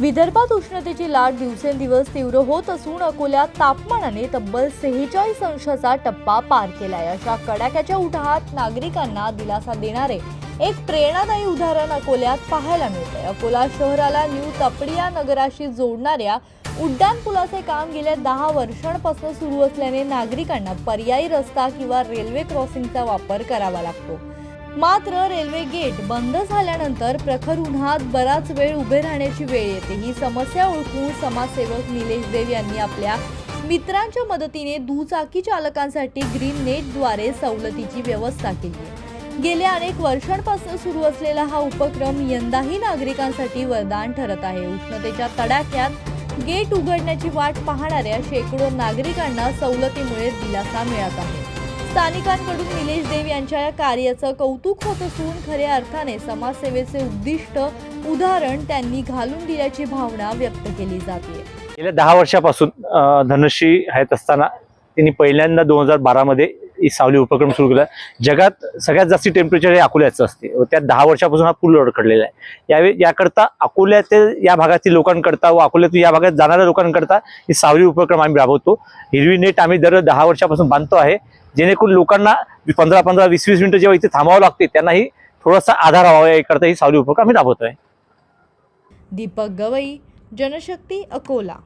विदर्भात उष्णतेची लाट दिवसेंदिवस तीव्र होत असून अकोल्यात तापमानाने तब्बल 46 अंशाचा टप्पा पार केलाय। अशा कडाक्याच्या उन्हात नागरिकांना दिलासा देणारे एक प्रेरणादायी उदाहरण अकोल्यात पाहायला मिळतंय। अकोला शहराला न्यू तपडिया नगराशी जोडणाऱ्या उड्डाण पुलाचे काम गेल्या 10 वर्षांपासून सुरू असल्याने नागरिकांना पर्यायी रस्ता किंवा रेल्वे क्रॉसिंगचा वापर करावा लागतो। मात्र रेल्वे गेट बंद झाल्यानंतर प्रखर उन्हात बराच वेळ उभे राहण्याची वेळ येते। ही समस्या ओळखून समाजसेवक निलेश देव यांनी आपल्या मित्रांच्या मदतीने दुचाकी चालकांसाठी ग्रीन नेटद्वारे सवलतीची व्यवस्था केली। गेल्या अनेक वर्षांपासून सुरू असलेला हा उपक्रम यंदाही नागरिकांसाठी वरदान ठरत आहे। उष्णतेच्या तडाख्यात गेट उघडण्याची वाट पाहणाऱ्या शेकडो नागरिकांना सवलतीमुळे दिलासा मिळत आहे। स्थानिकांकडून निलेश देव यांच्या या कार्याचं कौतुक होत असून खऱ्या अर्थाने समाजसेवेचे उद्दिष्ट उदाहरण त्यांनी घालून दिल्याची भावना व्यक्त केली जाते। गेल्या 10 वर्षापासून धनुश्री आहेत असताना त्यांनी पहिल्यांदा 2012 मध्ये ही सावली उपक्रम सुरू केला। जगात सगळ्यात जास्त टेम्परेचर हे अकोल्याचं असते व त्या 10 वर्षापासून हा पूल कडलेला आहे। यावेळी याकरता अकोल्यातील या भागातील लोकांकरता व अकोल्यातून या भागात जाणाऱ्या लोकांकरता ही सावली उपक्रम आम्ही राबवतो। हिरवी नेट आम्ही दर 10 वर्षापासून बांधतो आहे, जेणेकरून लोकांना 15-15, 20-20 मिनिटं जेव्हा इथे थांबावं लागते त्यांनाही थोडासा आधार व्हावा याकरता ही सावली उपक्रम आम्ही राबवतोय। दीपक गवई, जनशक्ती, अकोला।